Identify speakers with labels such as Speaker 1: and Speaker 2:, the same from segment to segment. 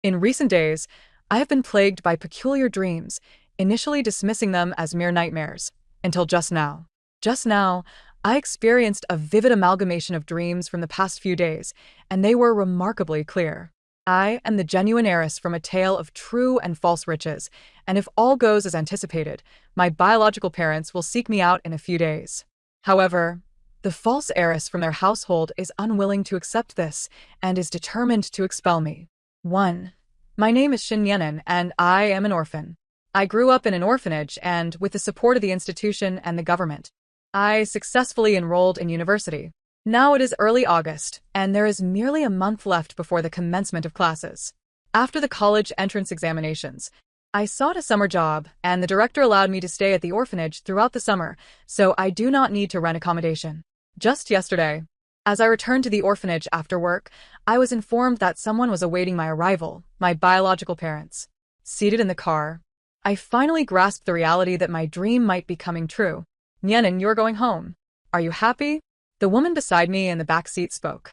Speaker 1: In recent days, I have been plagued by peculiar dreams, initially dismissing them as mere nightmares, until just now. Just now, I experienced a vivid amalgamation of dreams from the past few days, and they were remarkably clear. I am the genuine heiress from a tale of true and false riches, and if all goes as anticipated, my biological parents will seek me out in a few days. However, the false heiress from their household is unwilling to accept this and is determined to expel me. 1. My name is Shin Yenin, and I am an orphan. I grew up in an orphanage, and with the support of the institution and the government, I successfully enrolled in university. Now it is early August, and there is merely a month left before the commencement of classes. After the college entrance examinations, I sought a summer job, and the director allowed me to stay at the orphanage throughout the summer, so I do not need to rent accommodation. Just yesterday, as I returned to the orphanage after work, I was informed that someone was awaiting my arrival, my biological parents. Seated in the car, I finally grasped the reality that my dream might be coming true. Nyenin, you're going home. Are you happy? The woman beside me in the back seat spoke.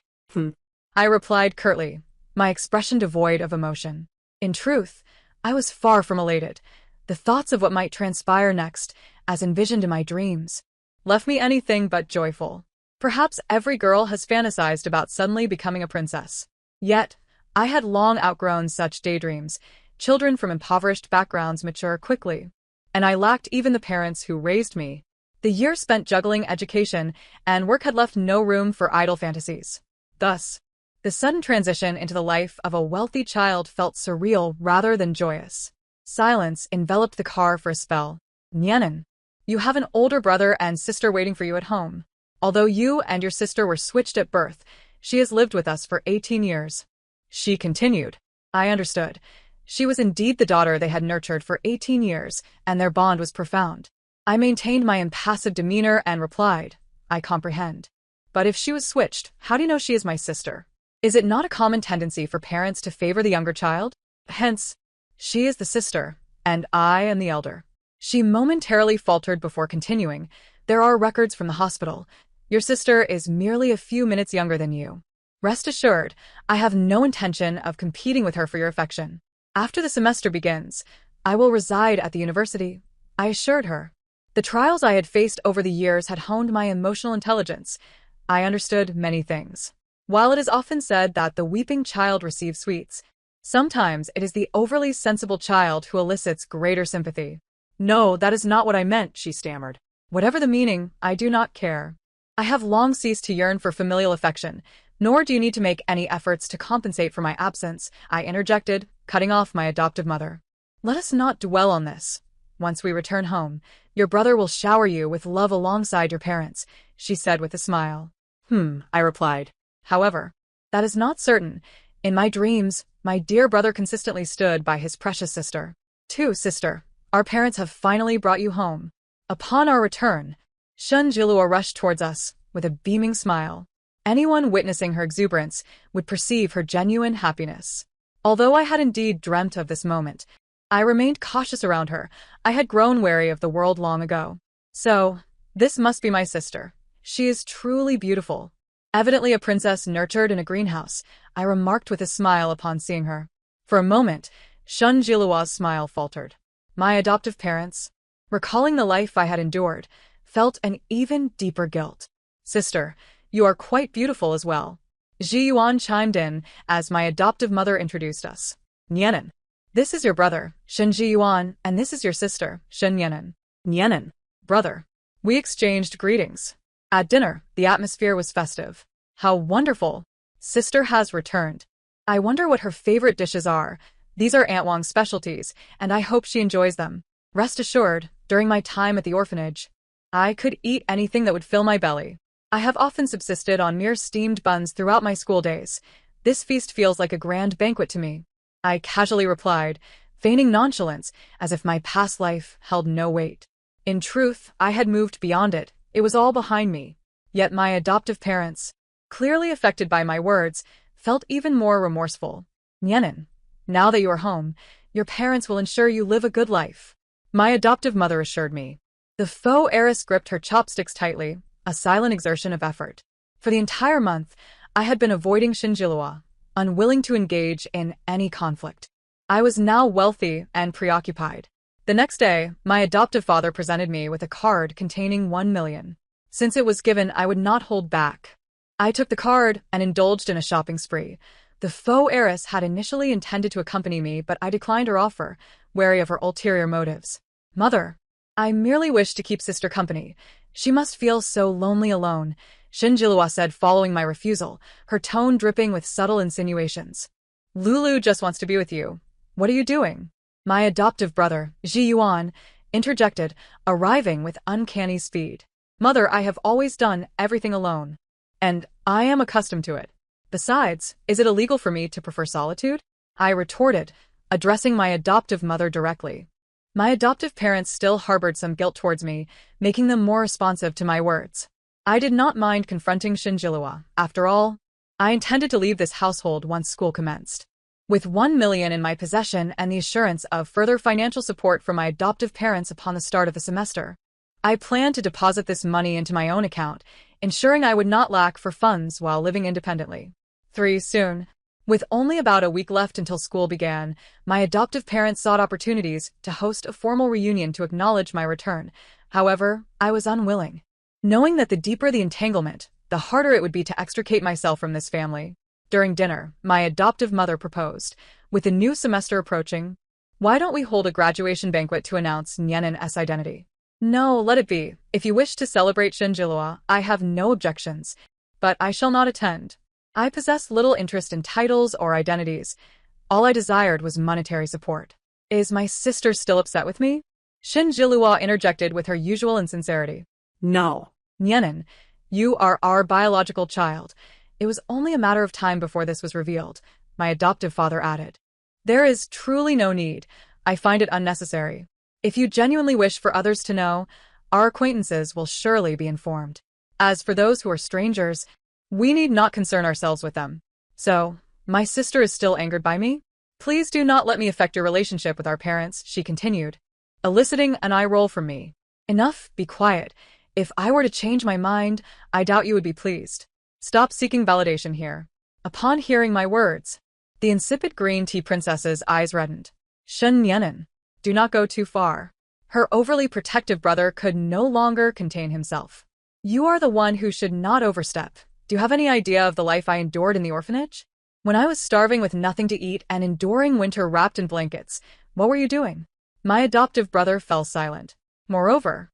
Speaker 1: I replied curtly, my expression devoid of emotion. In truth, I was far from elated. The thoughts of what might transpire next, as envisioned in my dreams, left me anything but joyful. Perhaps every girl has fantasized about suddenly becoming a princess. Yet, I had long outgrown such daydreams. Children from impoverished backgrounds mature quickly, and I lacked even the parents who raised me. The year spent juggling education and work had left no room for idle fantasies. Thus, the sudden transition into the life of a wealthy child felt surreal rather than joyous. Silence enveloped the car for a spell. Nyenin, you have an older brother and sister waiting for you at home. Although you and your sister were switched at birth, she has lived with us for 18 years. She continued. I understood. She was indeed the daughter they had nurtured for 18 years, and their bond was profound. I maintained my impassive demeanor and replied, I comprehend. But if she was switched, how do you know she is my sister? Is it not a common tendency for parents to favor the younger child? Hence, she is the sister, and I am the elder. She momentarily faltered before continuing. There are records from the hospital. Your sister is merely a few minutes younger than you. Rest assured, I have no intention of competing with her for your affection. After the semester begins, I will reside at the university, I assured her. The trials I had faced over the years had honed my emotional intelligence. I understood many things. While it is often said that the weeping child receives sweets, sometimes it is the overly sensible child who elicits greater sympathy. No, that is not what I meant, she stammered. Whatever the meaning, I do not care. I have long ceased to yearn for familial affection, nor do you need to make any efforts to compensate for my absence, I interjected, cutting off my adoptive mother. Let us not dwell on this. Once we return home, your brother will shower you with love alongside your parents, she said with a smile. I replied. However, that is not certain. In my dreams, my dear brother consistently stood by his precious sister. 2. Sister, our parents have finally brought you home. Upon our return, Shun Jilua rushed towards us with a beaming smile. Anyone witnessing her exuberance would perceive her genuine happiness. Although I had indeed dreamt of this moment, I remained cautious around her. I had grown wary of the world long ago. So, this must be my sister. She is truly beautiful. Evidently a princess nurtured in a greenhouse, I remarked with a smile upon seeing her. For a moment, Shun Jilua's smile faltered. My adoptive parents, recalling the life I had endured, felt an even deeper guilt. Sister, you are quite beautiful as well. Ji Yuan chimed in as my adoptive mother introduced us. Nyenin. This is your brother, Shen Ji Yuan, and this is your sister, Shen Yenin. Nyenin. Brother. We exchanged greetings. At dinner, the atmosphere was festive. How wonderful! Sister has returned. I wonder what her favorite dishes are. These are Aunt Wang's specialties, and I hope she enjoys them. Rest assured, during my time at the orphanage, I could eat anything that would fill my belly. I have often subsisted on mere steamed buns throughout my school days. This feast feels like a grand banquet to me. I casually replied, feigning nonchalance, as if my past life held no weight. In truth, I had moved beyond it. It was all behind me. Yet my adoptive parents, clearly affected by my words, felt even more remorseful. Nyenin, now that you are home, your parents will ensure you live a good life. My adoptive mother assured me. The faux heiress gripped her chopsticks tightly, a silent exertion of effort. For the entire month, I had been avoiding Shinjilua, unwilling to engage in any conflict. I was now wealthy and preoccupied. The next day, my adoptive father presented me with a card containing 1 million. Since it was given, I would not hold back. I took the card and indulged in a shopping spree. The faux heiress had initially intended to accompany me, but I declined her offer, wary of her ulterior motives. Mother, I merely wish to keep sister company. She must feel so lonely alone, Shinjilua said following my refusal, her tone dripping with subtle insinuations. Lulu just wants to be with you. What are you doing? My adoptive brother, Ji Yuan, interjected, arriving with uncanny speed. Mother, I have always done everything alone. And I am accustomed to it. Besides, is it illegal for me to prefer solitude? I retorted, addressing my adoptive mother directly. My adoptive parents still harbored some guilt towards me, making them more responsive to my words. I did not mind confronting Shinjilua. After all, I intended to leave this household once school commenced. With 1 million in my possession and the assurance of further financial support from my adoptive parents upon the start of the semester, I planned to deposit this money into my own account, ensuring I would not lack for funds while living independently. Soon, with only about a week left until school began, my adoptive parents sought opportunities to host a formal reunion to acknowledge my return. However, I was unwilling, knowing that the deeper the entanglement, the harder it would be to extricate myself from this family. During dinner, my adoptive mother proposed, with the new semester approaching, why don't we hold a graduation banquet to announce Nyenen's identity? No, let it be. If you wish to celebrate Shinjilua, I have no objections, but I shall not attend. I possess little interest in titles or identities. All I desired was monetary support. Is my sister still upset with me? Shinjilua interjected with her usual insincerity.
Speaker 2: No.
Speaker 1: Nyenen, you are our biological child. It was only a matter of time before this was revealed, my adoptive father added. There is truly no need. I find it unnecessary. If you genuinely wish for others to know, our acquaintances will surely be informed. As for those who are strangers, we need not concern ourselves with them. So, my sister is still angered by me? Please do not let me affect your relationship with our parents, she continued, eliciting an eye roll from me. Enough, be quiet. If I were to change my mind, I doubt you would be pleased. Stop seeking validation here. Upon hearing my words, the insipid green tea princess's eyes reddened. Shen Nyenen, do not go too far. Her overly protective brother could no longer contain himself. You are the one who should not overstep. Do you have any idea of the life I endured in the orphanage? When I was starving with nothing to eat and enduring winter wrapped in blankets, what were you doing? My adoptive brother fell silent. Moreover,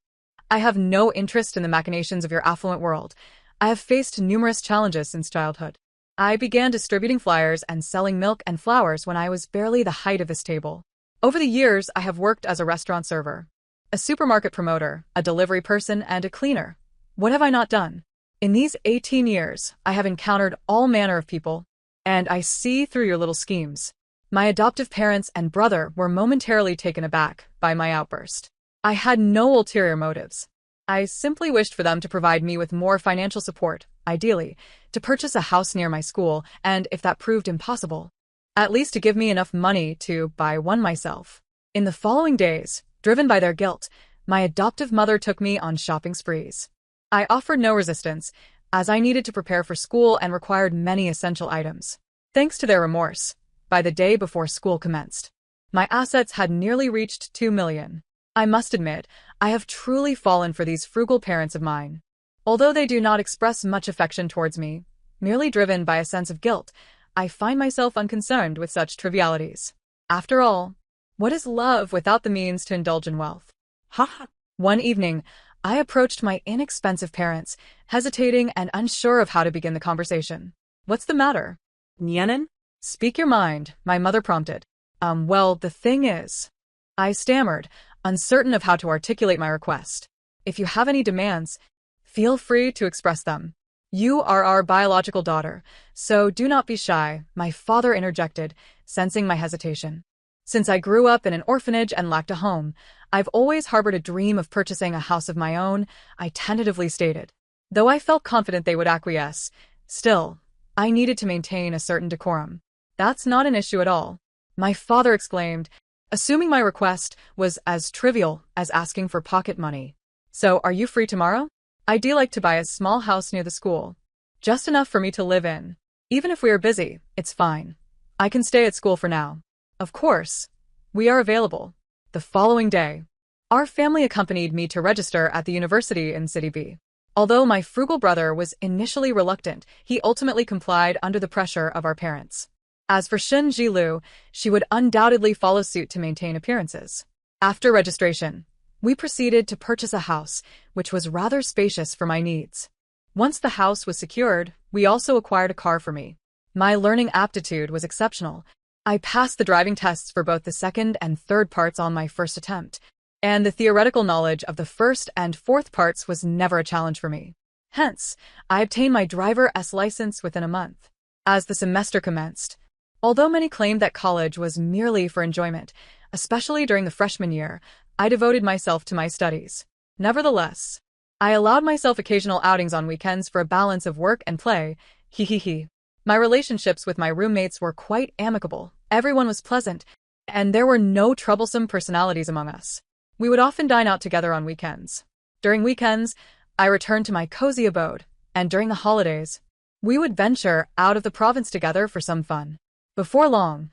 Speaker 1: I have no interest in the machinations of your affluent world. I have faced numerous challenges since childhood. I began distributing flyers and selling milk and flowers when I was barely the height of this table. Over the years, I have worked as a restaurant server, a supermarket promoter, a delivery person, and a cleaner. What have I not done? In these 18 years, I have encountered all manner of people, and I see through your little schemes. My adoptive parents and brother were momentarily taken aback by my outburst. I had no ulterior motives. I simply wished for them to provide me with more financial support, ideally, to purchase a house near my school, and if that proved impossible, at least to give me enough money to buy one myself. In the following days, driven by their guilt, my adoptive mother took me on shopping sprees. I offered no resistance, as I needed to prepare for school and required many essential items. Thanks to their remorse, by the day before school commenced, my assets had nearly reached 2 million. I must admit, I have truly fallen for these frugal parents of mine. Although they do not express much affection towards me, merely driven by a sense of guilt, I find myself unconcerned with such trivialities. After all, what is love without the means to indulge in wealth?
Speaker 2: Ha!
Speaker 1: One evening, I approached my inexpensive parents, hesitating and unsure of how to begin the conversation. What's the matter?
Speaker 2: Nyenen?
Speaker 1: Speak your mind, my mother prompted. Well, the thing is, I stammered, uncertain of how to articulate my request. If you have any demands, feel free to express them. You are our biological daughter, so do not be shy, my father interjected, sensing my hesitation. Since I grew up in an orphanage and lacked a home, I've always harbored a dream of purchasing a house of my own, I tentatively stated. Though I felt confident they would acquiesce, still, I needed to maintain a certain decorum. That's not an issue at all, my father exclaimed, assuming my request was as trivial as asking for pocket money. So, are you free tomorrow? I'd like to buy a small house near the school. Just enough for me to live in. Even if we are busy, it's fine. I can stay at school for now. Of course, we are available. The following day, our family accompanied me to register at the university in City B. Although my frugal brother was initially reluctant, he ultimately complied under the pressure of our parents. As for Shin Ji-lu, she would undoubtedly follow suit to maintain appearances. After registration, we proceeded to purchase a house, which was rather spacious for my needs. Once the house was secured, we also acquired a car for me. My learning aptitude was exceptional. I passed the driving tests for both the second and third parts on my first attempt, and the theoretical knowledge of the first and fourth parts was never a challenge for me. Hence, I obtained my driver's license within a month. As the semester commenced, although many claimed that college was merely for enjoyment, especially during the freshman year, I devoted myself to my studies. Nevertheless, I allowed myself occasional outings on weekends for a balance of work and play. He. My relationships with my roommates were quite amicable. Everyone was pleasant, and there were no troublesome personalities among us. We would often dine out together on weekends. During weekends, I returned to my cozy abode, and during the holidays, we would venture out of the province together for some fun. Before long,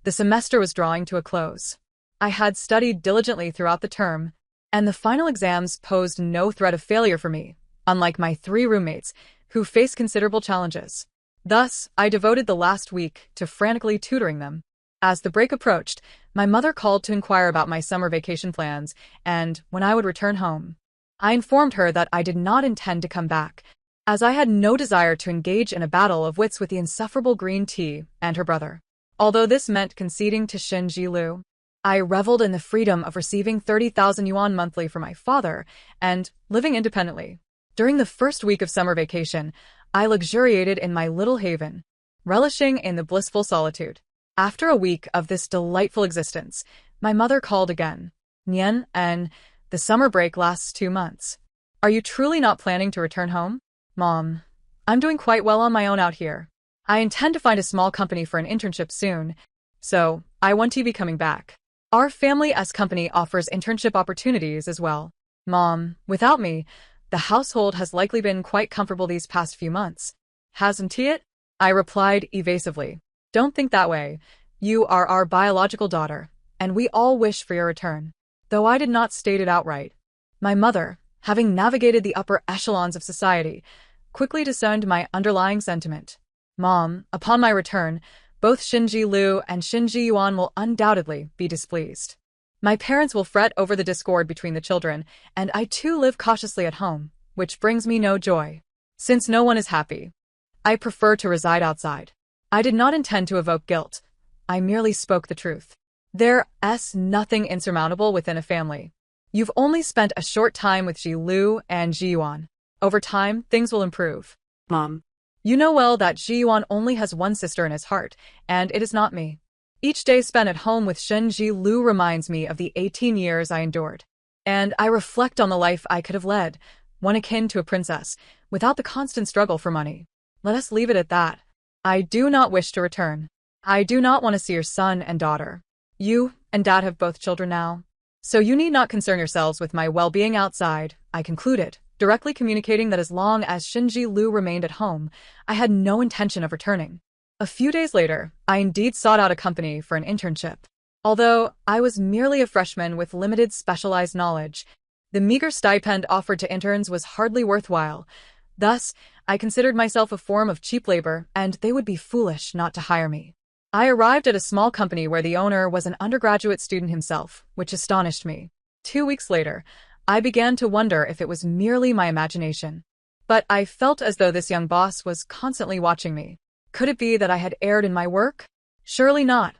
Speaker 1: the semester was drawing to a close. I had studied diligently throughout the term, and the final exams posed no threat of failure for me, unlike my 3 roommates, who faced considerable challenges. Thus, I devoted the last week to frantically tutoring them. As the break approached, my mother called to inquire about my summer vacation plans, and when I would return home, I informed her that I did not intend to come back, as I had no desire to engage in a battle of wits with the insufferable green tea and her brother. Although this meant conceding to Shin Ji-lu, I reveled in the freedom of receiving 30,000 yuan monthly from my father and living independently. During the first week of summer vacation, I luxuriated in my little haven, relishing in the blissful solitude. After a week of this delightful existence, my mother called again. Nian, and the summer break lasts 2 months. Are you truly not planning to return home? Mom, I'm doing quite well on my own out here. I intend to find a small company for an internship soon, so I want to be coming back. Our family's company offers internship opportunities as well. Mom, without me, the household has likely been quite comfortable these past few months. Hasn't it? I replied evasively. Don't think that way. You are our biological daughter, and we all wish for your return. Though I did not state it outright. My mother, having navigated the upper echelons of society, quickly discerned my underlying sentiment. Mom, upon my return, both Shin Ji-lu and Shin Ji-yuan will undoubtedly be displeased. My parents will fret over the discord between the children, and I too live cautiously at home, which brings me no joy. Since no one is happy, I prefer to reside outside. I did not intend to evoke guilt. I merely spoke the truth. There's nothing insurmountable within a family. You've only spent a short time with Ji-lu and Ji-yuan. Over time, things will improve.
Speaker 2: Mom.
Speaker 1: You know well that Ji-yuan only has one sister in his heart, and it is not me. Each day spent at home with Shin Ji-lu reminds me of the 18 years I endured, and I reflect on the life I could have led, one akin to a princess, without the constant struggle for money. Let us leave it at that. I do not wish to return. I do not want to see your son and daughter. You and Dad have both children now, so you need not concern yourselves with my well-being outside, I concluded, directly communicating that as long as Shin Ji-lu remained at home, I had no intention of returning. A few days later, I indeed sought out a company for an internship. Although I was merely a freshman with limited specialized knowledge, the meager stipend offered to interns was hardly worthwhile. Thus, I considered myself a form of cheap labor, and they would be foolish not to hire me. I arrived at a small company where the owner was an undergraduate student himself, which astonished me. 2 weeks later, I began to wonder if it was merely my imagination. But I felt as though this young boss was constantly watching me. Could it be that I had erred in my work? Surely not.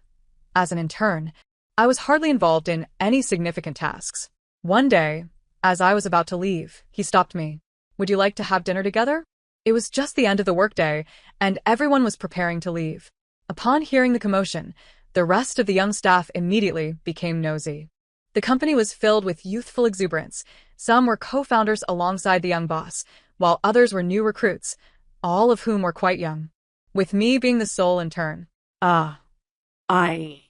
Speaker 1: As an intern, I was hardly involved in any significant tasks. One day, as I was about to leave, he stopped me. Would you like to have dinner together? It was just the end of the workday, and everyone was preparing to leave. Upon hearing the commotion, the rest of the young staff immediately became nosy. The company was filled with youthful exuberance. Some were co-founders alongside the young boss, while others were new recruits, all of whom were quite young. With me being the sole intern.
Speaker 2: I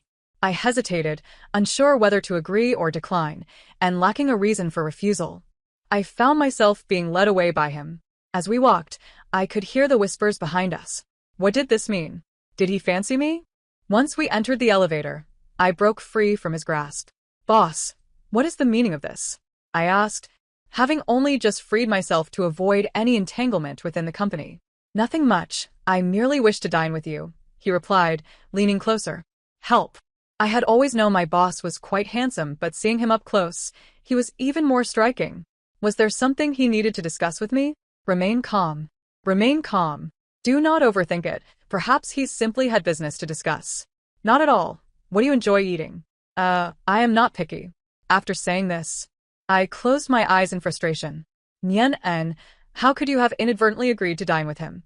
Speaker 1: hesitated, unsure whether to agree or decline, and lacking a reason for refusal. I found myself being led away by him. As we walked, I could hear the whispers behind us. What did this mean? Did he fancy me? Once we entered the elevator, I broke free from his grasp. Boss, what is the meaning of this? I asked, having only just freed myself to avoid any entanglement within the company. Nothing much, I merely wish to dine with you, he replied, leaning closer. Help. I had always known my boss was quite handsome, but seeing him up close, he was even more striking. Was there something he needed to discuss with me? Remain calm. Remain calm. Do not overthink it. Perhaps he simply had business to discuss. Not at all. What do you enjoy eating? I am not picky. After saying this, I closed my eyes in frustration. Nien En, how could you have inadvertently agreed to dine with him?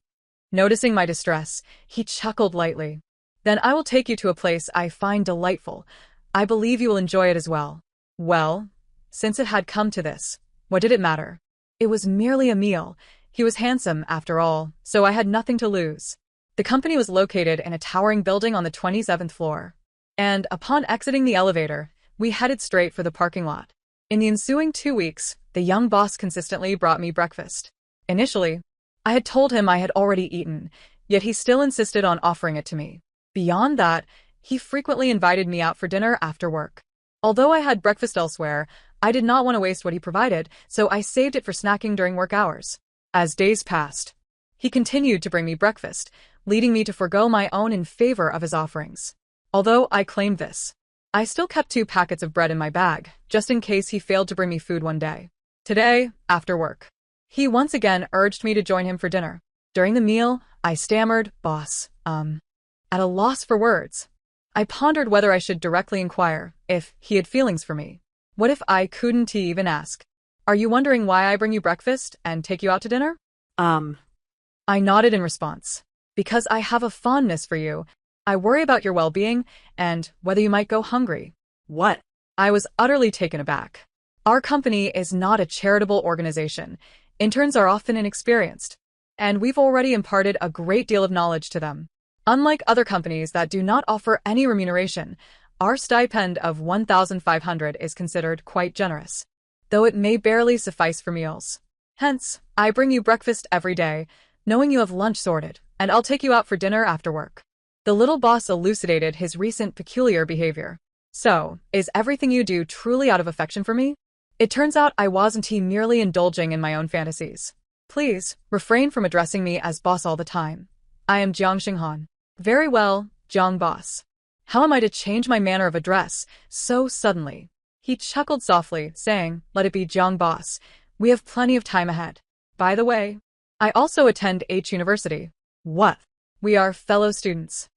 Speaker 1: Noticing my distress, he chuckled lightly. Then I will take you to a place I find delightful. I believe you will enjoy it as well. Well, since it had come to this, what did it matter? It was merely a meal. He was handsome, after all, so I had nothing to lose. The company was located in a towering building on the 27th floor. And upon exiting the elevator, we headed straight for the parking lot. In the ensuing 2 weeks, the young boss consistently brought me breakfast. Initially, I had told him I had already eaten, yet he still insisted on offering it to me. Beyond that, he frequently invited me out for dinner after work. Although I had breakfast elsewhere, I did not want to waste what he provided, so I saved it for snacking during work hours. As days passed, he continued to bring me breakfast, leading me to forego my own in favor of his offerings. Although I claimed this, I still kept 2 packets of bread in my bag, just in case he failed to bring me food one day. Today, after work, he once again urged me to join him for dinner. During the meal, I stammered, boss, at a loss for words. I pondered whether I should directly inquire if he had feelings for me. What if I couldn't even ask? Are you wondering why I bring you breakfast and take you out to dinner? I nodded in response. Because I have a fondness for you. I worry about your well-being and whether you might go hungry.
Speaker 2: What?
Speaker 1: I was utterly taken aback. Our company is not a charitable organization. Interns are often inexperienced, and we've already imparted a great deal of knowledge to them. Unlike other companies that do not offer any remuneration, our stipend of 1,500 is considered quite generous, though it may barely suffice for meals. Hence, I bring you breakfast every day, knowing you have lunch sorted, and I'll take you out for dinner after work. The little boss elucidated his recent peculiar behavior. So, is everything you do truly out of affection for me? It turns out I wasn't merely indulging in my own fantasies. Please, refrain from addressing me as boss all the time. I am Jiang Xinghan. Very well, Jiang boss. How am I to change my manner of address so suddenly? He chuckled softly, saying, let it be Jiang boss. We have plenty of time ahead. By the way, I also attend H University. What? We are fellow students.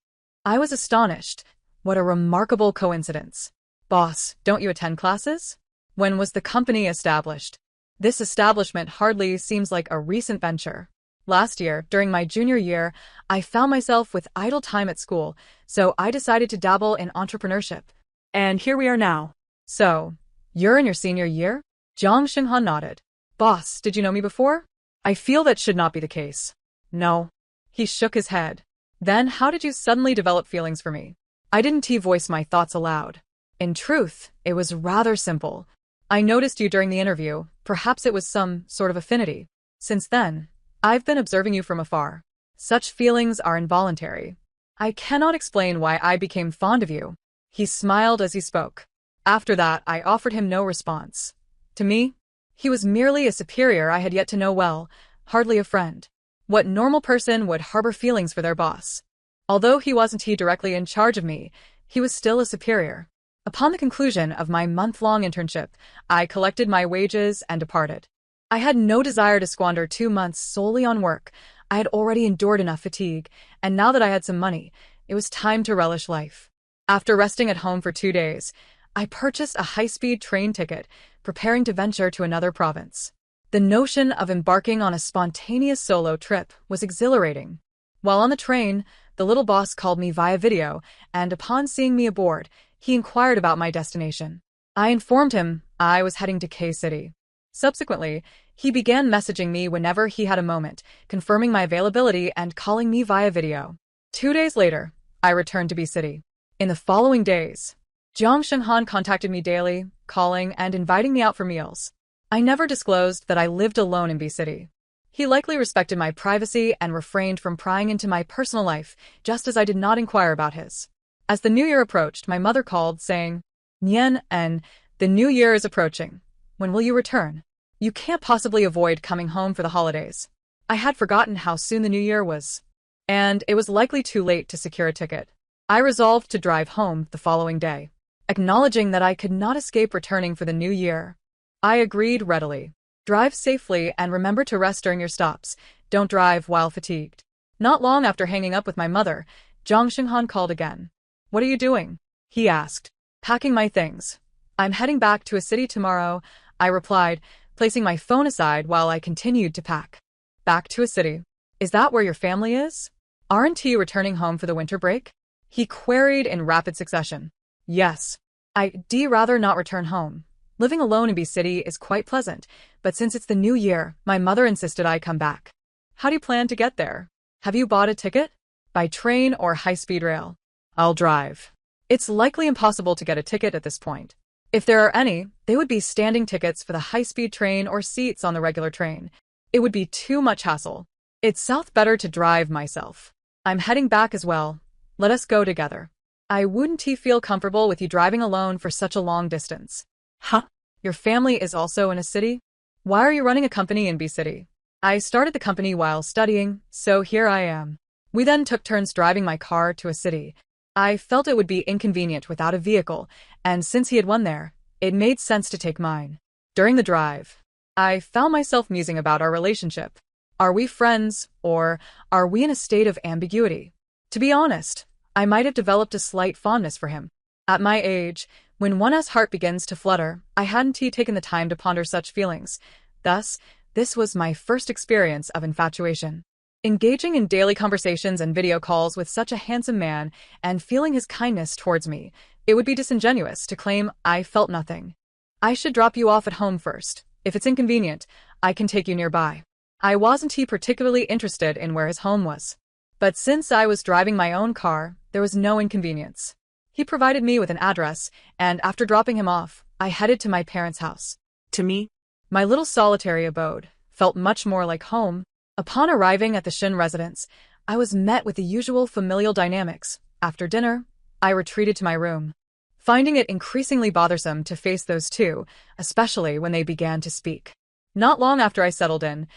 Speaker 1: I was astonished. What a remarkable coincidence. Boss, don't you attend classes? When was the company established? This establishment hardly seems like a recent venture. Last year, during my junior year, I found myself with idle time at school, so I decided to dabble in entrepreneurship. And here we are now. So, you're in your senior year? Jiang Xinghan nodded. Boss, did you know me before? I feel that should not be the case. No. He shook his head. Then how did you suddenly develop feelings for me? I didn't voice my thoughts aloud. In truth, it was rather simple. I noticed you during the interview. Perhaps it was some sort of affinity. Since then, I've been observing you from afar. Such feelings are involuntary. I cannot explain why I became fond of you. He smiled as he spoke. After that, I offered him no response. To me, he was merely a superior I had yet to know well, hardly a friend. What normal person would harbor feelings for their boss? Although he wasn't directly in charge of me, he was still a superior. Upon the conclusion of my month-long internship, I collected my wages and departed. I had no desire to squander 2 months solely on work. I had already endured enough fatigue, and now that I had some money, it was time to relish life. After resting at home for 2 days, I purchased a high-speed train ticket, preparing to venture to another province. The notion of embarking on a spontaneous solo trip was exhilarating. While on the train, the little boss called me via video, and upon seeing me aboard, he inquired about my destination. I informed him I was heading to K-City. Subsequently, he began messaging me whenever he had a moment, confirming my availability and calling me via video. 2 days later, I returned to B-City. In the following days, Jiang Xinghan contacted me daily, calling and inviting me out for meals. I never disclosed that I lived alone in B-City. He likely respected my privacy and refrained from prying into my personal life, just as I did not inquire about his. As the new year approached, my mother called, saying, Nien, and the new year is approaching. When will you return? You can't possibly avoid coming home for the holidays. I had forgotten how soon the new year was, and it was likely too late to secure a ticket. I resolved to drive home the following day, acknowledging that I could not escape returning for the new year. I agreed readily. Drive safely and remember to rest during your stops. Don't drive while fatigued. Not long after hanging up with my mother, Zhang Xinghan called again. What are you doing? He asked. Packing my things. I'm heading back to a city tomorrow, I replied, placing my phone aside while I continued to pack. Back to a city. Is that where your family is? Aren't you returning home for the winter break? He queried in rapid succession. Yes. I'd rather not return home. Living alone in B City is quite pleasant, but since it's the new year, my mother insisted I come back. How do you plan to get there? Have you bought a ticket? By train or high-speed rail? I'll drive. It's likely impossible to get a ticket at this point. If there are any, they would be standing tickets for the high-speed train or seats on the regular train. It would be too much hassle. It's better to drive myself. I'm heading back as well. Let us go together. I wouldn't feel comfortable with you driving alone for such a long distance. Huh? Your family is also in a city? Why are you running a company in B City? I started the company while studying, so here I am. We then took turns driving my car to a city. I felt it would be inconvenient without a vehicle, and since he had one there, it made sense to take mine. During the drive, I found myself musing about our relationship. Are we friends, or are we in a state of ambiguity? To be honest, I might have developed a slight fondness for him. At my age, when one's heart begins to flutter, I hadn't taken the time to ponder such feelings. Thus, this was my first experience of infatuation. Engaging in daily conversations and video calls with such a handsome man and feeling his kindness towards me, it would be disingenuous to claim I felt nothing. I should drop you off at home first. If it's inconvenient, I can take you nearby. I wasn't particularly interested in where his home was. But since I was driving my own car, there was no inconvenience. He provided me with an address, and after dropping him off, I headed to my parents' house. To me, my little solitary abode felt much more like home. Upon arriving at the Shin residence, I was met with the usual familial dynamics. After dinner, I retreated to my room, finding it increasingly bothersome to face those two, especially when they began to speak. Not long after I settled in,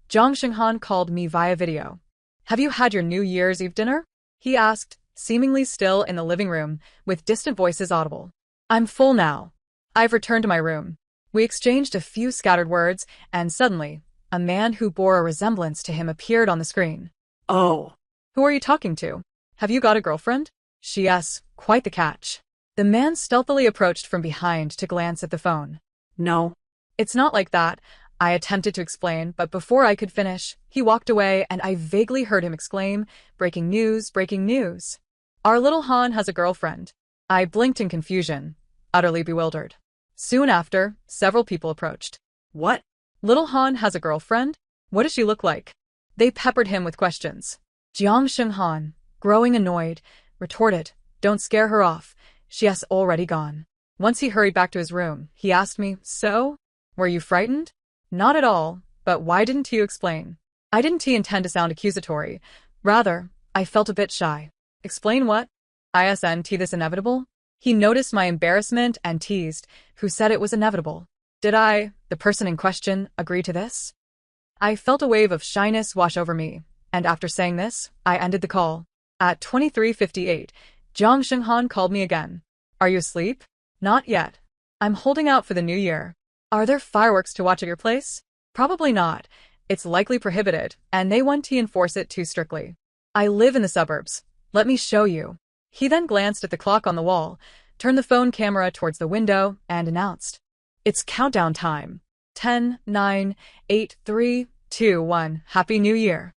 Speaker 1: Zhang Xinghan called me via video. Have you had your New Year's Eve dinner? He asked, seemingly still in the living room, with distant voices audible. I'm full now. I've returned to my room. We exchanged a few scattered words, and suddenly, a man who bore a resemblance to him appeared on the screen. Oh. Who are you talking to? Have you got a girlfriend? Yes, quite the catch. The man stealthily approached from behind to glance at the phone. No. It's not like that, I attempted to explain, but before I could finish, he walked away and I vaguely heard him exclaim, breaking news, breaking news. Our little Han has a girlfriend. I blinked in confusion, utterly bewildered. Soon after, several people approached. What? Little Han has a girlfriend? What does she look like? They peppered him with questions. Jiang Xinghan, growing annoyed, retorted, Don't scare her off. She has already gone. Once he hurried back to his room, he asked me, So? Were you frightened? Not at all, but why didn't you explain? I didn't intend to sound accusatory. Rather, I felt a bit shy. Explain what? Isn't this inevitable? He noticed my embarrassment and teased, Who said it was inevitable? Did I, the person in question, agree to this? I felt a wave of shyness wash over me, and after saying this, I ended the call. At 23:58, Zhang Xinghan called me again. Are you asleep? Not yet. I'm holding out for the new year. Are there fireworks to watch at your place? Probably not. It's likely prohibited, and they want to enforce it too strictly. I live in the suburbs. Let me show you. He then glanced at the clock on the wall, turned the phone camera towards the window, and announced. It's countdown time. 10, 9, 8, 3, 2, 1. Happy New Year.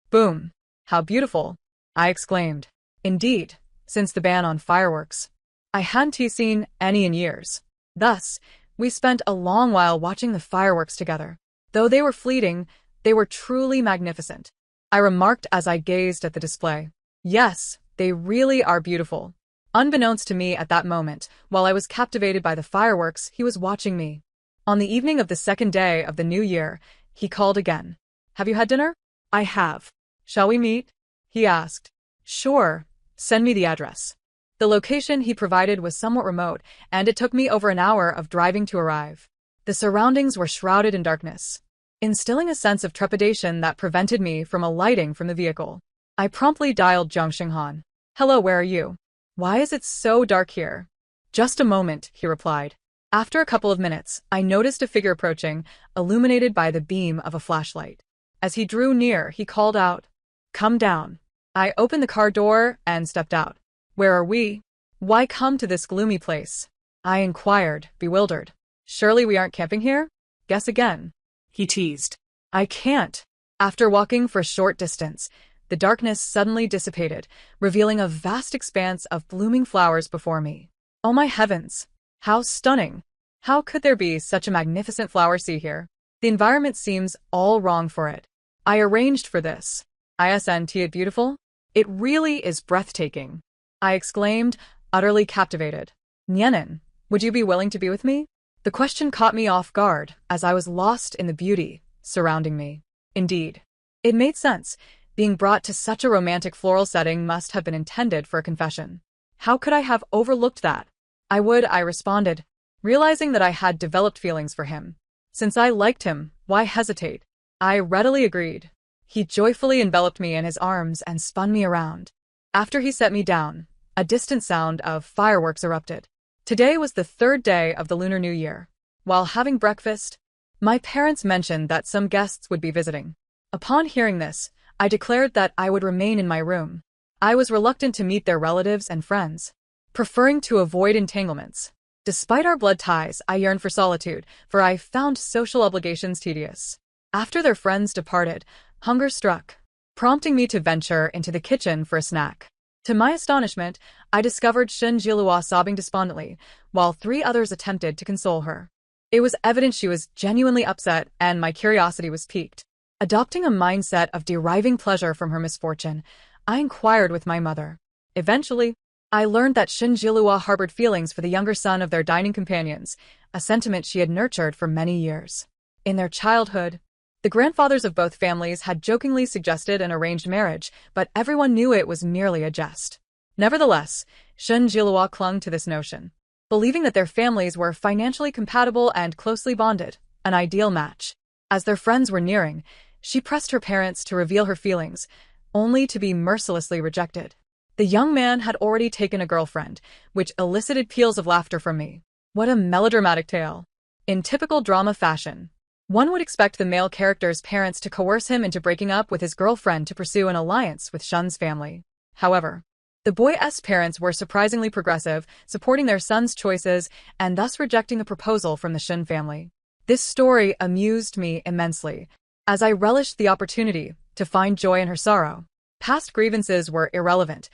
Speaker 1: Boom. How beautiful, I exclaimed. Indeed, since the ban on fireworks, I hadn't seen any in years. Thus, we spent a long while watching the fireworks together. Though they were fleeting, they were truly magnificent. I remarked as I gazed at the display. Yes, they really are beautiful. Unbeknownst to me at that moment, while I was captivated by the fireworks, he was watching me. On the evening of the second day of the new year, he called again. Have you had dinner?
Speaker 2: I have.
Speaker 1: Shall we meet? He asked. Sure. Send me the address. The location he provided was somewhat remote, and it took me over an hour of driving to arrive. The surroundings were shrouded in darkness, instilling a sense of trepidation that prevented me from alighting from the vehicle. I promptly dialed Zhang Xinghan. Hello, where are you? Why is it so dark here? Just a moment, he replied. After a couple of minutes, I noticed a figure approaching, illuminated by the beam of a flashlight. As he drew near, he called out, Come down. I opened the car door and stepped out. Where are we? Why come to this gloomy place? I inquired, bewildered. Surely we aren't camping here? Guess again.
Speaker 2: He teased.
Speaker 1: I can't. After walking for a short distance, the darkness suddenly dissipated, revealing a vast expanse of blooming flowers before me. Oh my heavens! How stunning! How could there be such a magnificent flower sea here? The environment seems all wrong for it. I arranged for this. Isn't it beautiful? It really is breathtaking. I exclaimed, utterly captivated. Nianin, would you be willing to be with me? The question caught me off guard, as I was lost in the beauty surrounding me. Indeed, it made sense. Being brought to such a romantic floral setting must have been intended for a confession. How could I have overlooked that? I responded, realizing that I had developed feelings for him. Since I liked him, why hesitate? I readily agreed. He joyfully enveloped me in his arms and spun me around. After he set me down, a distant sound of fireworks erupted. Today was the third day of the Lunar New Year. While having breakfast, my parents mentioned that some guests would be visiting. Upon hearing this, I declared that I would remain in my room. I was reluctant to meet their relatives and friends, preferring to avoid entanglements. Despite our blood ties, I yearned for solitude, for I found social obligations tedious. After their friends departed, hunger struck, prompting me to venture into the kitchen for a snack. To my astonishment, I discovered Shen Jilua sobbing despondently, while 3 others attempted to console her. It was evident she was genuinely upset, and my curiosity was piqued. Adopting a mindset of deriving pleasure from her misfortune, I inquired with my mother. Eventually, I learned that Shen Jilua harbored feelings for the younger son of their dining companions, a sentiment she had nurtured for many years. In their childhood, the grandfathers of both families had jokingly suggested an arranged marriage, but everyone knew it was merely a jest. Nevertheless, Shen Jilua clung to this notion, believing that their families were financially compatible and closely bonded, an ideal match. As their friends were nearing, she pressed her parents to reveal her feelings, only to be mercilessly rejected. The young man had already taken a girlfriend, which elicited peals of laughter from me. What a melodramatic tale. In typical drama fashion, one would expect the male character's parents to coerce him into breaking up with his girlfriend to pursue an alliance with Shen's family. However, the boy's parents were surprisingly progressive, supporting their son's choices and thus rejecting a proposal from the Shen family. This story amused me immensely, as I relished the opportunity to find joy in her sorrow. Past grievances were irrelevant.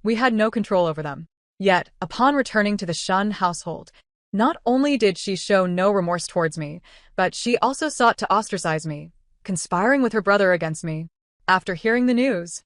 Speaker 1: We had no control over them. Yet, upon returning to the Shen household, not only did she show no remorse towards me, but she also sought to ostracize me, conspiring with her brother against me. After hearing the news,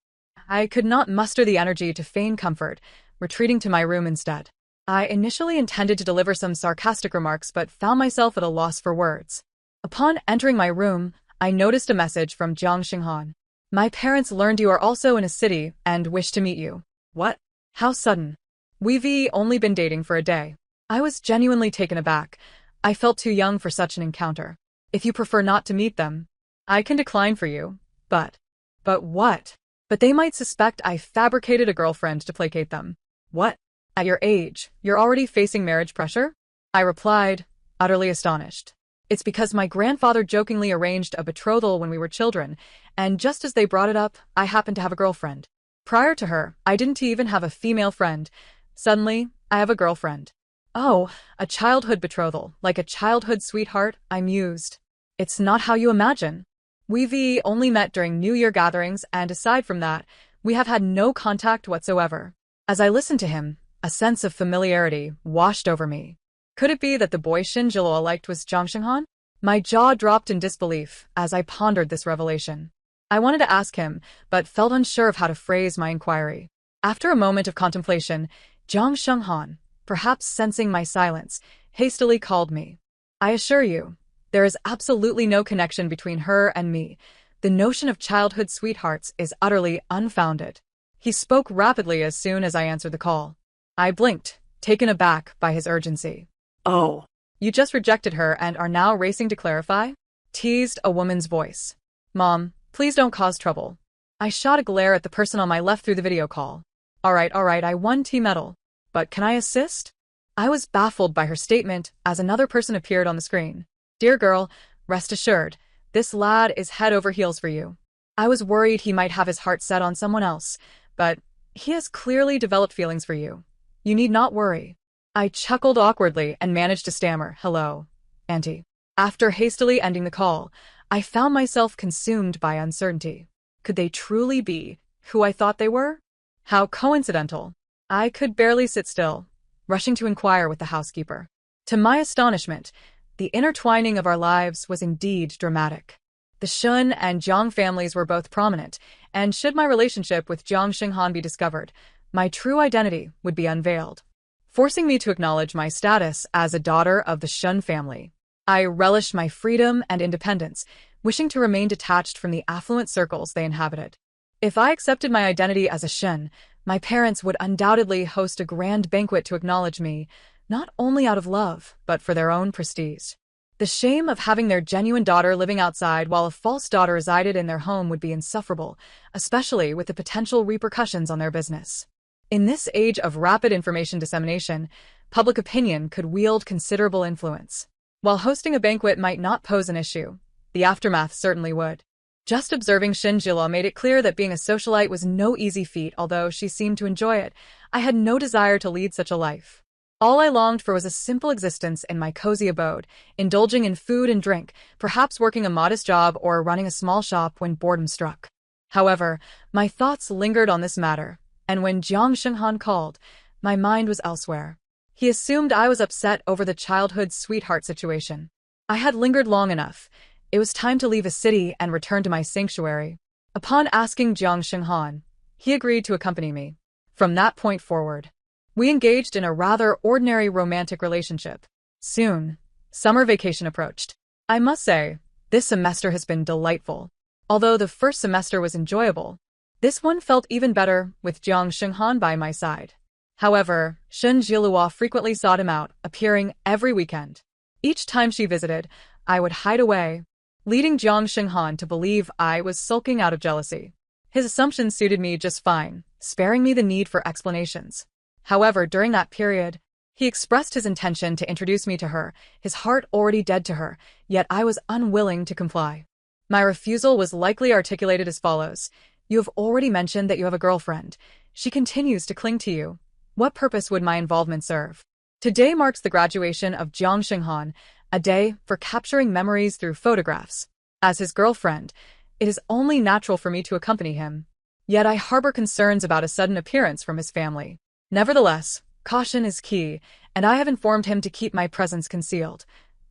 Speaker 1: I could not muster the energy to feign comfort, retreating to my room instead. I initially intended to deliver some sarcastic remarks but found myself at a loss for words. Upon entering my room, I noticed a message from Zhang Xinghan. My parents learned you are also in a city and wish to meet you. What? How sudden? We've only been dating for a day. I was genuinely taken aback. I felt too young for such an encounter. If you prefer not to meet them, I can decline for you. But what? But they might suspect I fabricated a girlfriend to placate them. What? At your age, you're already facing marriage pressure? I replied, utterly astonished. It's because my grandfather jokingly arranged a betrothal when we were children, and just as they brought it up, I happened to have a girlfriend. Prior to her, I didn't even have a female friend. Suddenly, I have a girlfriend. Oh, a childhood betrothal, like a childhood sweetheart, I mused. It's not how you imagine. We've only met during New Year gatherings, and aside from that, we have had no contact whatsoever. As I listened to him, a sense of familiarity washed over me. Could it be that the boy Shen Jilua liked was Zhang Xinghan? My jaw dropped in disbelief as I pondered this revelation. I wanted to ask him, but felt unsure of how to phrase my inquiry. After a moment of contemplation, Zhang Xinghan, perhaps sensing my silence, hastily called me. I assure you, there is absolutely no connection between her and me. The notion of childhood sweethearts is utterly unfounded. He spoke rapidly as soon as I answered the call. I blinked, taken aback by his urgency.
Speaker 2: Oh,
Speaker 1: You just rejected her and are now racing to clarify? Teased a woman's voice. Mom, please don't cause trouble. I shot a glare at the person on my left through the video call. All right, I won T-medal. But can I assist? I was baffled by her statement as another person appeared on the screen. Dear girl, rest assured, this lad is head over heels for you. I was worried he might have his heart set on someone else, but he has clearly developed feelings for you. You need not worry. I chuckled awkwardly and managed to stammer, hello, Auntie. After hastily ending the call, I found myself consumed by uncertainty. Could they truly be who I thought they were? How coincidental. I could barely sit still, rushing to inquire with the housekeeper. To my astonishment, the intertwining of our lives was indeed dramatic. The Shun and Jiang families were both prominent, and should my relationship with Jiang Xinghan be discovered, my true identity would be unveiled, forcing me to acknowledge my status as a daughter of the Shun family. I relished my freedom and independence, wishing to remain detached from the affluent circles they inhabited. If I accepted my identity as a Shun, my parents would undoubtedly host a grand banquet to acknowledge me, not only out of love, but for their own prestige. The shame of having their genuine daughter living outside while a false daughter resided in their home would be insufferable, especially with the potential repercussions on their business. In this age of rapid information dissemination, public opinion could wield considerable influence. While hosting a banquet might not pose an issue, the aftermath certainly would. Just observing Shin Jila made it clear that being a socialite was no easy feat, although she seemed to enjoy it. I had no desire to lead such a life. All I longed for was a simple existence in my cozy abode, indulging in food and drink, perhaps working a modest job or running a small shop when boredom struck. However, my thoughts lingered on this matter, and when Jiang Xinghan called, my mind was elsewhere. He assumed I was upset over the childhood sweetheart situation. I had lingered long enough. It was time to leave a city and return to my sanctuary. Upon asking Jiang Xinghan, he agreed to accompany me. From that point forward, we engaged in a rather ordinary romantic relationship. Soon, summer vacation approached. I must say, this semester has been delightful. Although the first semester was enjoyable, this one felt even better with Jiang Xinghan by my side. However, Shen Jilua frequently sought him out, appearing every weekend. Each time she visited, I would hide away, leading Jiang Xinghan to believe I was sulking out of jealousy. His assumptions suited me just fine, sparing me the need for explanations. However, during that period, he expressed his intention to introduce me to her, his heart already dead to her, yet I was unwilling to comply. My refusal was likely articulated as follows. You have already mentioned that you have a girlfriend. She continues to cling to you. What purpose would my involvement serve? Today marks the graduation of Jiang Xinghan, a day for capturing memories through photographs. As his girlfriend, it is only natural for me to accompany him. Yet I harbor concerns about a sudden appearance from his family. Nevertheless, caution is key, and I have informed him to keep my presence concealed.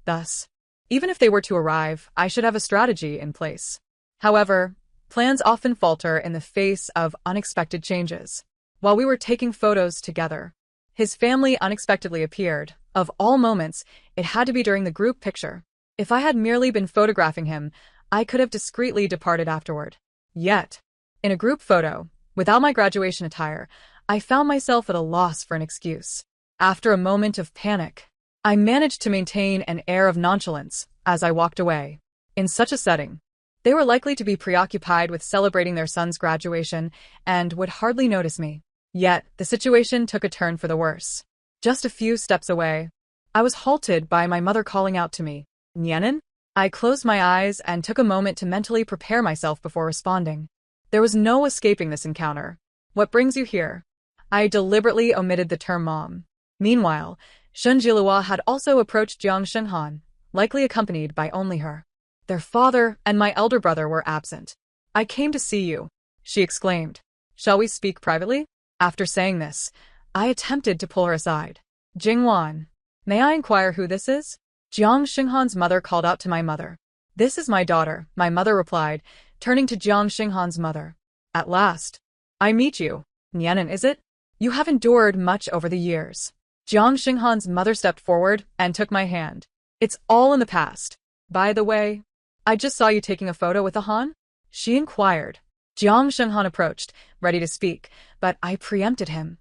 Speaker 1: Thus, even if they were to arrive, I should have a strategy in place. However, plans often falter in the face of unexpected changes. While we were taking photos together, his family unexpectedly appeared. Of all moments, it had to be during the group picture. If I had merely been photographing him, I could have discreetly departed afterward. Yet, in a group photo, without my graduation attire, I found myself at a loss for an excuse. After a moment of panic, I managed to maintain an air of nonchalance as I walked away. In such a setting, they were likely to be preoccupied with celebrating their son's graduation and would hardly notice me. Yet, the situation took a turn for the worse. Just a few steps away, I was halted by my mother calling out to me, Nianin? I closed my eyes and took a moment to mentally prepare myself before responding. There was no escaping this encounter. What brings you here? I deliberately omitted the term mom. Meanwhile, Shun Jilua had also approached Jiang Xinghan, likely accompanied by only her. Their father and my elder brother were absent. I came to see you, she exclaimed. Shall we speak privately? After saying this, I attempted to pull her aside. Jingwan, may I inquire who this is? Jiang Xinghan's mother called out to my mother. This is my daughter, my mother replied, turning to Jiang Xinghan's mother. At last. I meet you. Nianin, is it? You have endured much over the years. Jiang Xinghan's mother stepped forward and took my hand. It's all in the past. By the way, I just saw you taking a photo with a Han? she inquired. Jiang Shenghan approached, ready to speak, but I preempted him.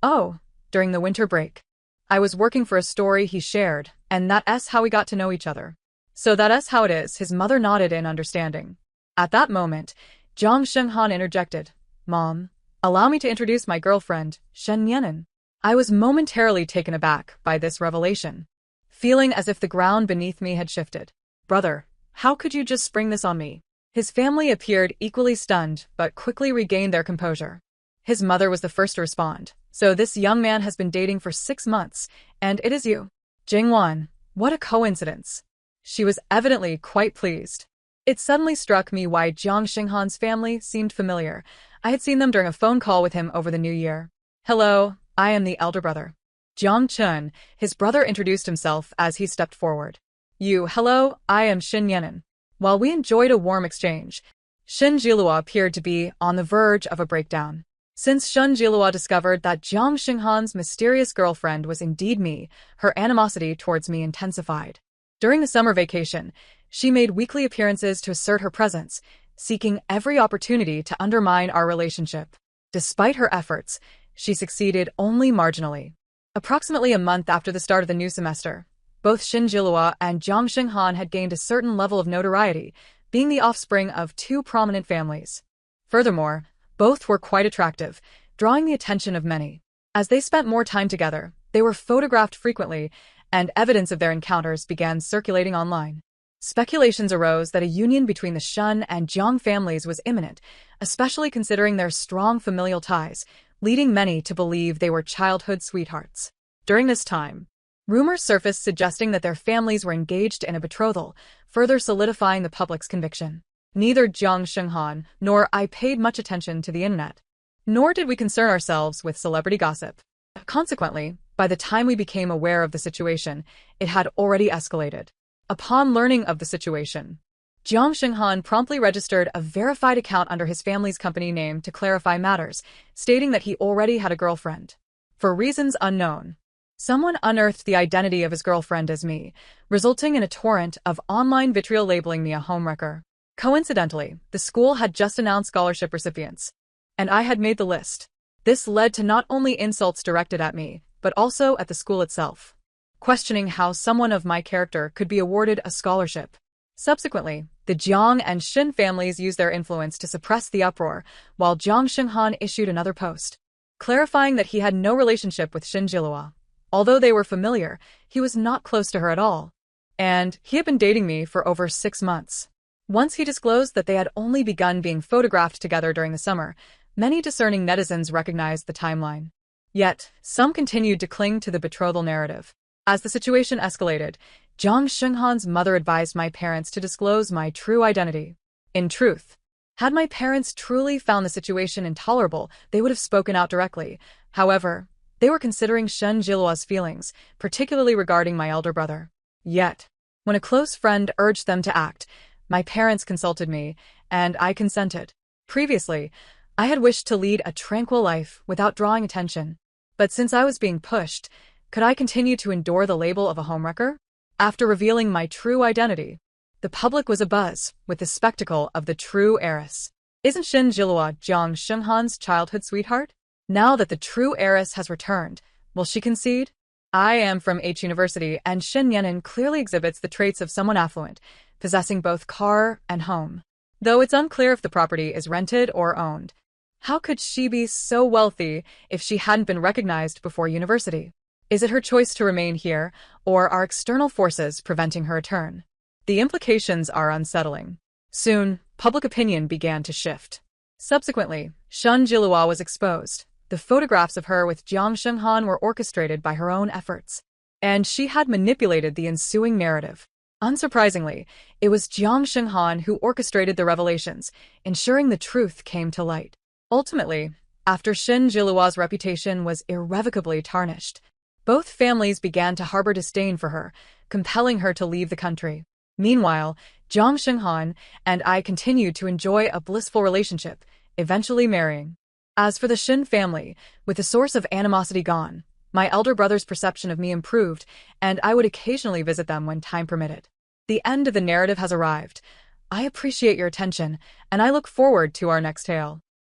Speaker 1: Oh, during the winter break. I was working for a story he shared, and that's how we got to know each other. So that's how it is, his mother nodded in understanding. At that moment, Jiang Shenghan interjected. Mom, allow me to introduce my girlfriend, Shen Yanan. I was momentarily taken aback by this revelation, feeling as if the ground beneath me had shifted. Brother, how could you just spring this on me? His family appeared equally stunned, but quickly regained their composure. His mother was the first to respond. So this young man has been dating for 6 months, and it is you. Jingwan, what a coincidence. She was evidently quite pleased. It suddenly struck me why Jiang Xinghan's family seemed familiar. I had seen them during a phone call with him over the New Year. Hello, I am the elder brother. Jiang Chun, his brother introduced himself as he stepped forward. Hello, I am Xin Yanan. While we enjoyed a warm exchange, Shen Jilua appeared to be on the verge of a breakdown. Since Shen Jilua discovered that Jiang Xinghan's mysterious girlfriend was indeed me, her animosity towards me intensified. During the summer vacation, she made weekly appearances to assert her presence, seeking every opportunity to undermine our relationship. Despite her efforts, she succeeded only marginally. Approximately a month after the start of the new semester, both Shen Jilua and Jiang Xinghan had gained a certain level of notoriety, being the offspring of 2 prominent families. Furthermore, both were quite attractive, drawing the attention of many. As they spent more time together, they were photographed frequently, and evidence of their encounters began circulating online. Speculations arose that a union between the Shen and Jiang families was imminent, especially considering their strong familial ties, leading many to believe they were childhood sweethearts. During this time, rumors surfaced suggesting that their families were engaged in a betrothal, further solidifying the public's conviction. Neither Jiang Shenghan nor I paid much attention to the internet, nor did we concern ourselves with celebrity gossip. Consequently, by the time we became aware of the situation, it had already escalated. Upon learning of the situation, Jiang Shenghan promptly registered a verified account under his family's company name to clarify matters, stating that he already had a girlfriend. For reasons unknown, someone unearthed the identity of his girlfriend as me, resulting in a torrent of online vitriol labeling me a homewrecker. Coincidentally, the school had just announced scholarship recipients, and I had made the list. This led to not only insults directed at me, but also at the school itself, questioning how someone of my character could be awarded a scholarship. Subsequently, the Jiang and Shen families used their influence to suppress the uproar, while Jiang Shenghan issued another post, clarifying that he had no relationship with Shen Jilua. Although they were familiar, he was not close to her at all, and he had been dating me for over 6 months. Once he disclosed that they had only begun being photographed together during the summer, many discerning netizens recognized the timeline. Yet, some continued to cling to the betrothal narrative. As the situation escalated, Jiang Shenghan's mother advised my parents to disclose my true identity. In truth, had my parents truly found the situation intolerable, they would have spoken out directly. However, they were considering Shen Jilua's feelings, particularly regarding my elder brother. Yet, when a close friend urged them to act, my parents consulted me, and I consented. Previously, I had wished to lead a tranquil life without drawing attention. But since I was being pushed, could I continue to endure the label of a homewrecker? After revealing my true identity, the public was abuzz with the spectacle of the true heiress. Isn't Shen Jilua Jiang Shenghan's childhood sweetheart? Now that the true heiress has returned, will she concede? I am from H University, and Shen Yanan clearly exhibits the traits of someone affluent, possessing both car and home. Though it's unclear if the property is rented or owned. How could she be so wealthy if she hadn't been recognized before university? Is it her choice to remain here, or are external forces preventing her return? The implications are unsettling. Soon, public opinion began to shift. Subsequently, Shen Jilua was exposed. The photographs of her with Jiang Shenghan were orchestrated by her own efforts, and she had manipulated the ensuing narrative. Unsurprisingly, it was Jiang Shenghan who orchestrated the revelations, ensuring the truth came to light. Ultimately, after Shen Jilua's reputation was irrevocably tarnished, both families began to harbor disdain for her, compelling her to leave the country. Meanwhile, Jiang Shenghan and I continued to enjoy a blissful relationship, eventually marrying. As for the Shen family, with the source of animosity gone, my elder brother's perception of me improved, and I would occasionally visit them when time permitted. The end of the narrative has arrived. I appreciate your attention, and I look forward to our next tale.